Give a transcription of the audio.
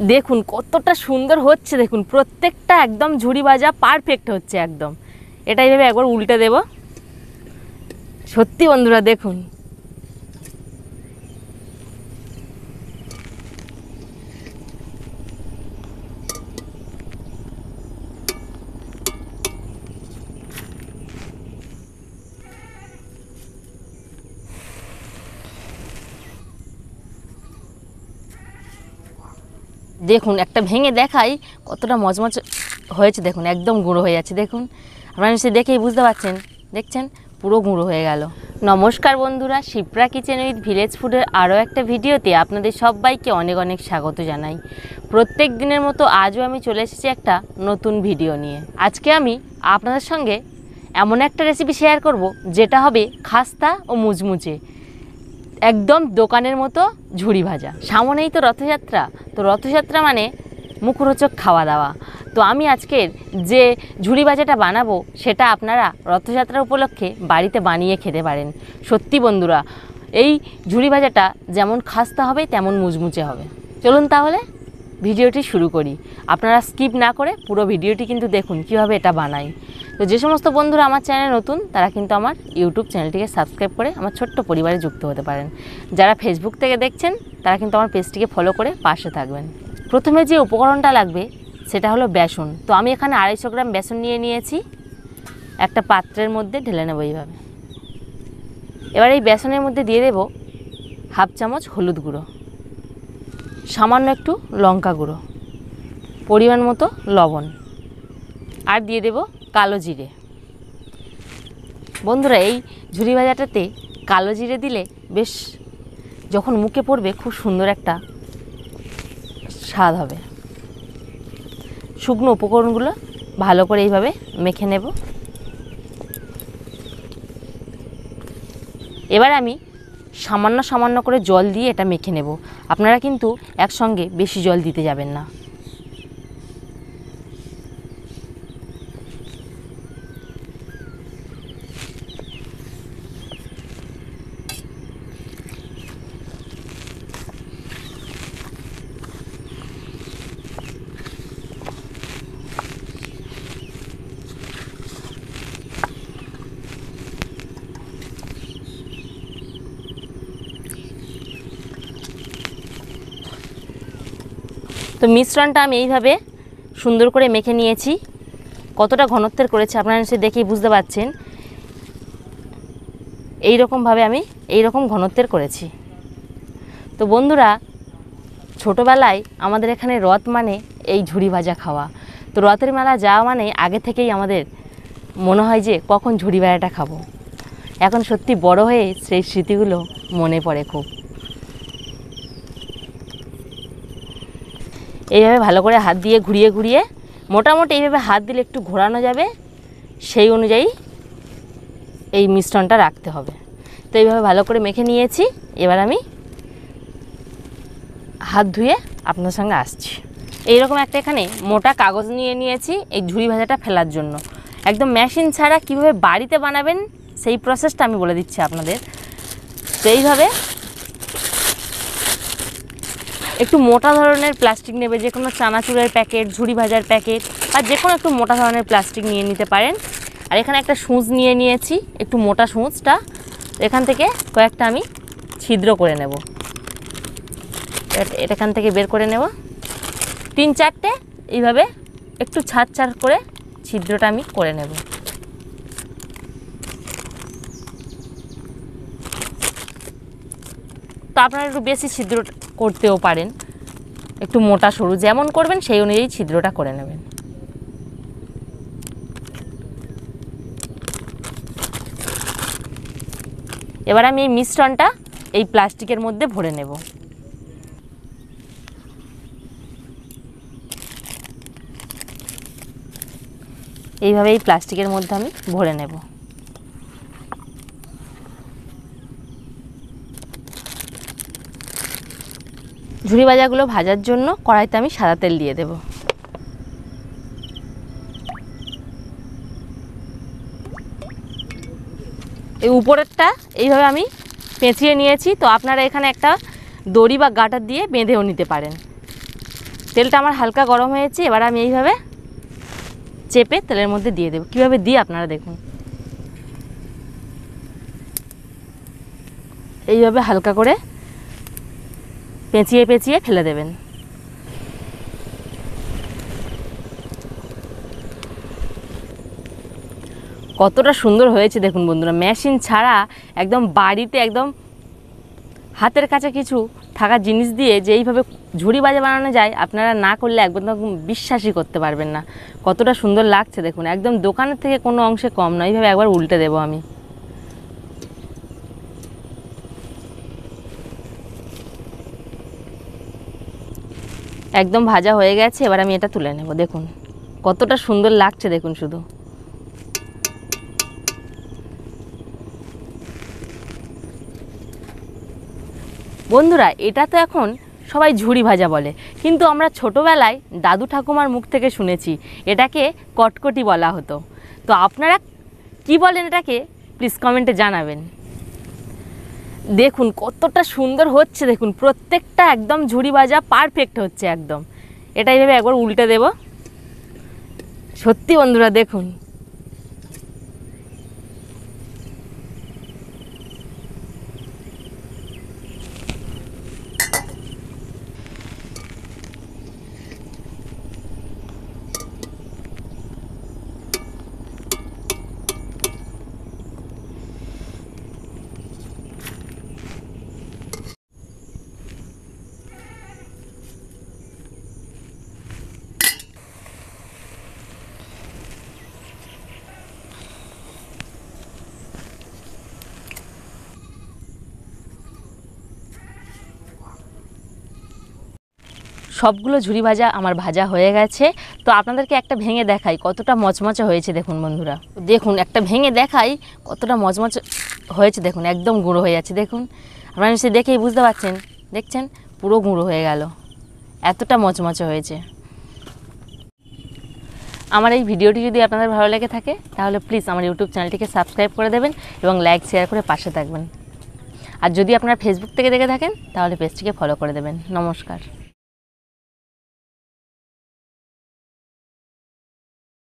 দেখুন কতটা সুন্দর হচ্ছে, দেখুন প্রত্যেকটা একদম ঝুড়ি ভাজা পারফেক্ট হচ্ছে একদম। এটা এইভাবে একবার উল্টে দেব। সত্যি বন্ধুরা দেখুন, দেখুন একটা ভেঙে দেখাই কতটা মচমচ হয়েছে। দেখুন একদম গুঁড়ো হয়ে যাচ্ছে, দেখুন আপনারা নিশ্চয়ই দেখেই বুঝতে পারছেন, দেখছেন পুরো গুঁড়ো হয়ে গেল। নমস্কার বন্ধুরা, শিপ্রা কিচেন উইথ ভিলেজ ফুডের আরও একটা ভিডিওতে আপনাদের সবাইকে অনেক অনেক স্বাগত জানাই। প্রত্যেক দিনের মতো আজও আমি চলে এসেছি একটা নতুন ভিডিও নিয়ে। আজকে আমি আপনাদের সঙ্গে এমন একটা রেসিপি শেয়ার করব যেটা হবে খাস্তা ও মুচমুচে, একদম দোকানের মতো ঝুড়ি ভাজা। সামনেই তো রথযাত্রা, তো রথযাত্রা মানে মুখরোচক খাওয়া দাওয়া। তো আমি আজকের যে ঝুড়ি ভাজাটা বানাবো সেটা আপনারা রথযাত্রা উপলক্ষে বাড়িতে বানিয়ে খেতে পারেন। সত্যি বন্ধুরা, এই ঝুড়ি ভাজাটা যেমন খাস্তা হবে তেমন মুচমুচে হবে। চলুন তাহলে ভিডিওটি শুরু করি। আপনারা স্কিপ না করে পুরো ভিডিওটি কিন্তু দেখুন কীভাবে এটা বানাই। তো যে সমস্ত বন্ধুরা আমার চ্যানেলে নতুন তারা কিন্তু আমার ইউটিউব চ্যানেলটিকে সাবস্ক্রাইব করে আমার ছোট্ট পরিবারে যুক্ত হতে পারেন। যারা ফেসবুক থেকে দেখছেন তারা কিন্তু আমার পেজটিকে ফলো করে পাশে থাকবেন। প্রথমে যে উপকরণটা লাগবে সেটা হলো বেসন। তো আমি এখানে 250 গ্রাম বেসন নিয়েছি, একটা পাত্রের মধ্যে ঢেলে নেব এইভাবে। এবার এই বেসনের মধ্যে দিয়ে দেব হাফ চামচ হলুদ গুঁড়ো, সামান্য একটু লঙ্কা গুঁড়ো, পরিমাণ মতো লবণ, আর দিয়ে দেব কালো জিরে। বন্ধুরা এই ঝুড়ি ভাজাটাতে কালো জিরে দিলে বেশ যখন মুখে পড়বে খুব সুন্দর একটা স্বাদ হবে। শুকনো উপকরণগুলো ভালো করে এইভাবে মেখে নেব। এবার আমি সামান্য সামান্য করে জল দিয়ে এটা মেখে নেব। আপনারা কিন্তু একসঙ্গে বেশি জল দিতে যাবেন না। তো মিশ্রণটা আমি এইভাবে সুন্দর করে মেখে নিয়েছি। কতটা ঘনত্বের করেছে আপনারা নিশ্চয়ই দেখেই বুঝতে পারছেন। এইরকমভাবে আমি এইরকম ঘনত্বের করেছি। তো বন্ধুরা, ছোটোবেলায় আমাদের এখানে রথ মানে এই ঝুড়ি ভাজা খাওয়া। তো রথের মেলা যাওয়া মানে আগে থেকেই আমাদের মনে হয় যে কখন ঝুড়ি ভাজাটা খাবো। এখন সত্যি বড় হয়ে সেই স্মৃতিগুলো মনে পড়ে খুব। এইভাবে ভালো করে হাত দিয়ে ঘুরিয়ে ঘুরিয়ে, মোটামুটি এইভাবে হাত দিলে একটু ঘোরানো যাবে, সেই অনুযায়ী এই মিশ্রণটা রাখতে হবে। তো এইভাবে ভালো করে মেখে নিয়েছি। এবার আমি হাত ধুয়ে আপনার সঙ্গে আসছি। এইরকম একটা এখানে মোটা কাগজ নিয়েছি এই ঝুড়ি ভাজাটা ফেলার জন্য। একদম মেশিন ছাড়া কীভাবে বাড়িতে বানাবেন সেই প্রসেসটা আমি বলে দিচ্ছি আপনাদের। তো এইভাবে একটু মোটা ধরনের প্লাস্টিক নেবে, যে কোনো চানাচুরের প্যাকেট, ঝুড়ি ভাজার প্যাকেট, আর যে কোনো একটু মোটা ধরনের প্লাস্টিক নিয়ে নিতে পারেন। আর এখানে একটা সূঁচ নিয়েছি, একটু মোটা সূঁচটা, এখান থেকে কয়েকটা আমি ছিদ্র করে নেব। এখান থেকে বের করে নেব 3-4টে, এইভাবে একটু ছাড় করে ছিদ্রটা আমি করে নেব। তো আপনারা একটু বেশি ছিদ্র করতেও পারেন, একটু মোটা সরু যেমন করবেন সেই অনুযায়ী ছিদ্রটা করে নেবেন। এবার আমি এই মিশ্রণটা এই প্লাস্টিকের মধ্যে ভরে নেব। এইভাবে এই প্লাস্টিকের মধ্যে আমি ভরে নেব। ঝুড়ি ভাজাগুলো ভাজার জন্য কড়াইতে আমি সাদা তেল দিয়ে দেব। এই উপরেরটা এইভাবে আমি পেঁচিয়ে নিয়েছি। তো আপনারা এখানে একটা দড়ি বা গাটার দিয়ে বেঁধেও নিতে পারেন। তেলটা আমার হালকা গরম হয়েছে, এবার আমি এইভাবে চেপে তেলের মধ্যে দিয়ে দেবো। কীভাবে দিই আপনারা দেখুন, এইভাবে হালকা করে পেঁচিয়ে পেঁচিয়ে ফেলে দেবেন। কতটা সুন্দর হয়েছে দেখুন বন্ধুরা, মেশিন ছাড়া একদম বাড়িতে একদম হাতের কাছে কিছু থাকার জিনিস দিয়ে যে এইভাবে ঝুড়ি ভাজা বানানো যায়, আপনারা না করলে একদম বিশ্বাসই করতে পারবেন না। কতটা সুন্দর লাগছে দেখুন, একদম দোকানের থেকে কোনো অংশে কম নয়। এইভাবে একবার উল্টে দেবো আমি। একদম ভাজা হয়ে গেছে, এবার আমি এটা তুলে নেব। দেখুন কতটা সুন্দর লাগছে দেখুন শুধু। বন্ধুরা, এটা তো এখন সবাই ঝুড়ি ভাজা বলে, কিন্তু আমরা ছোটোবেলায় দাদু ঠাকুমার মুখ থেকে শুনেছি এটাকে কটকটি বলা হতো। তো আপনারা কি বলেন এটাকে প্লিজ কমেন্টে জানাবেন। দেখুন কতটা সুন্দর হচ্ছে, দেখুন প্রত্যেকটা একদম ঝুড়ি ভাজা পারফেক্ট হচ্ছে একদম। এটা এইভাবে একবার উল্টে দেব। সত্যি বন্ধুরা দেখুন, সবগুলো ঝুড়ি ভাজা আমার ভাজা হয়ে গেছে। তো আপনাদেরকে একটা ভেঙে দেখাই কতটা মচমচে হয়েছে দেখুন বন্ধুরা। দেখুন একটা ভেঙে দেখাই কতটা মচমচে হয়েছে, দেখুন একদম গুঁড়ো হয়ে যাচ্ছে। দেখুন আপনারা নিশ্চয়ই দেখেই বুঝতে পারছেন, দেখছেন পুরো গুঁড়ো হয়ে গেল, এতটা মচমচে হয়েছে। আমার এই ভিডিওটি যদি আপনাদের ভালো লেগে থাকে তাহলে প্লিজ আমার ইউটিউব চ্যানেলটিকে সাবস্ক্রাইব করে দেবেন এবং লাইক শেয়ার করে পাশে থাকবেন। আর যদি আপনারা ফেসবুক থেকে দেখে থাকেন তাহলে পেজটিকে ফলো করে দেবেন। নমস্কার।